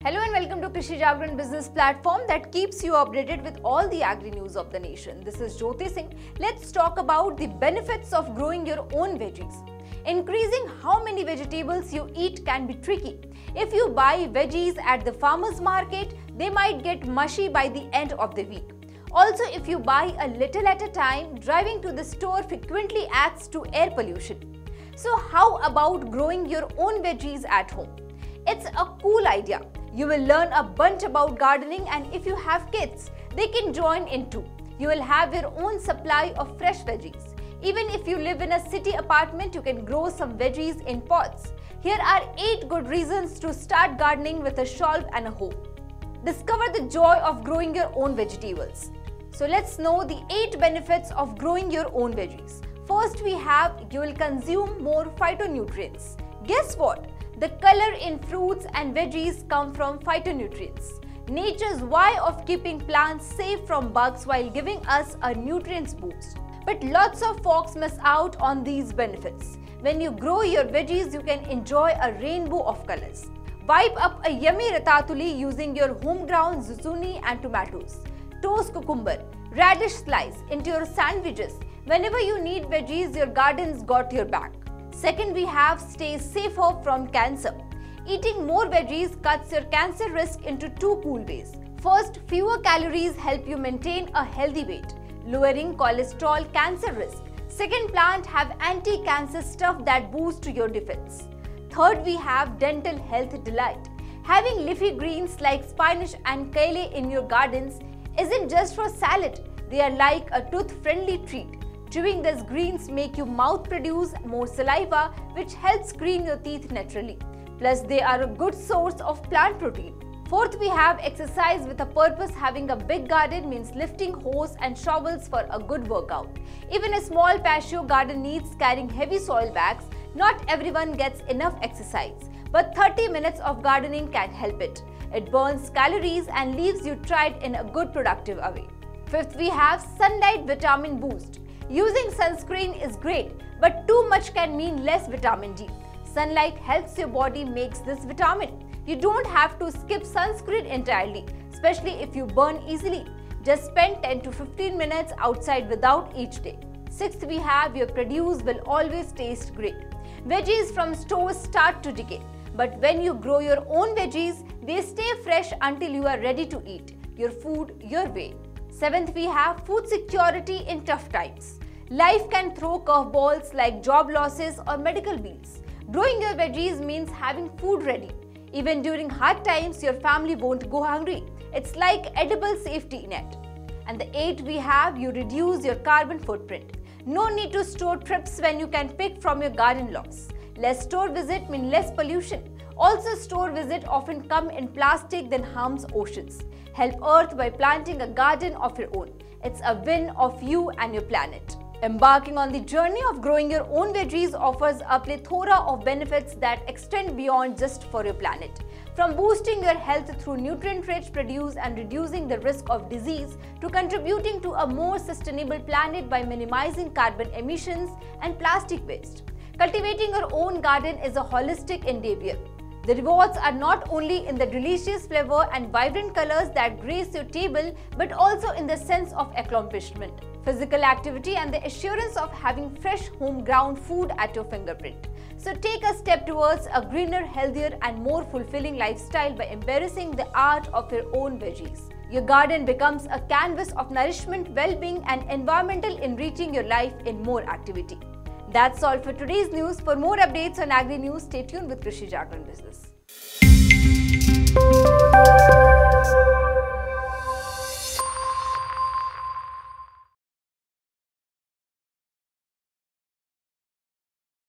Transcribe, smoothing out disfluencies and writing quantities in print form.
Hello and welcome to Krishi Jagran business platform that keeps you updated with all the agri news of the nation. This is Jyoti Singh. Let's talk about the benefits of growing your own veggies. Increasing how many vegetables you eat can be tricky. If you buy veggies at the farmer's market, they might get mushy by the end of the week. Also, if you buy a little at a time, driving to the store frequently adds to air pollution. So how about growing your own veggies at home? It's a cool idea. You will learn a bunch about gardening, and if you have kids, they can join in too. You will have your own supply of fresh veggies. Even if you live in a city apartment, you can grow some veggies in pots. Here are 8 good reasons to start gardening with a shovel and a hoe. Discover the joy of growing your own vegetables. So let's know the 8 benefits of growing your own veggies. First, we have you will consume more phytonutrients. Guess what? The color in fruits and veggies come from phytonutrients. Nature's way of keeping plants safe from bugs while giving us a nutrients boost. But lots of folks miss out on these benefits. When you grow your veggies, you can enjoy a rainbow of colors. Wipe up a yummy ratatouille using your home-grown zucchini and tomatoes. Toast cucumber, radish slice into your sandwiches. Whenever you need veggies, your garden's got your back. Second, we have stay safer from cancer. Eating more veggies cuts your cancer risk into 2 cool ways. First, fewer calories help you maintain a healthy weight, lowering cholesterol cancer risk. Second, plants have anti-cancer stuff that boosts your defense. Third, we have dental health delight. Having leafy greens like spinach and kale in your gardens isn't just for salad. They are like a tooth-friendly treat. Chewing these greens make your mouth produce more saliva, which helps clean your teeth naturally. Plus, they are a good source of plant protein. Fourth, we have exercise with a purpose. Having a big garden means lifting hose and shovels for a good workout. Even a small patio garden needs carrying heavy soil bags. Not everyone gets enough exercise, but 30 minutes of gardening can help it. It burns calories and leaves you tried in a good productive way. Fifth, we have sunlight vitamin boost. Using sunscreen is great, but too much can mean less vitamin D. Sunlight helps your body make this vitamin. You don't have to skip sunscreen entirely, especially if you burn easily. Just spend 10 to 15 minutes outside without each day. Sixth, we have your produce will always taste great. Veggies from stores start to decay, but when you grow your own veggies, they stay fresh until you are ready to eat your food your way. Seventh, we have food security in tough times. Life can throw curveballs like job losses or medical bills. Growing your veggies means having food ready. Even during hard times, your family won't go hungry. It's like edible safety net. And the 8th, we have you reduce your carbon footprint. No need to store trips when you can pick from your garden lots. Less store visit means less pollution. Also, store visit often come in plastic that harms oceans. Help Earth by planting a garden of your own. It's a win of you and your planet. Embarking on the journey of growing your own veggies offers a plethora of benefits that extend beyond just for your planet. From boosting your health through nutrient-rich produce and reducing the risk of disease to contributing to a more sustainable planet by minimizing carbon emissions and plastic waste. Cultivating your own garden is a holistic endeavor. The rewards are not only in the delicious flavor and vibrant colors that grace your table, but also in the sense of accomplishment, physical activity, and the assurance of having fresh home-ground food at your fingerprint. So take a step towards a greener, healthier, and more fulfilling lifestyle by embracing the art of your own veggies. Your garden becomes a canvas of nourishment, well-being, and environmental enriching your life in more activity. That's all for today's news. For more updates on agri news, stay tuned with Krishi Jagran Business.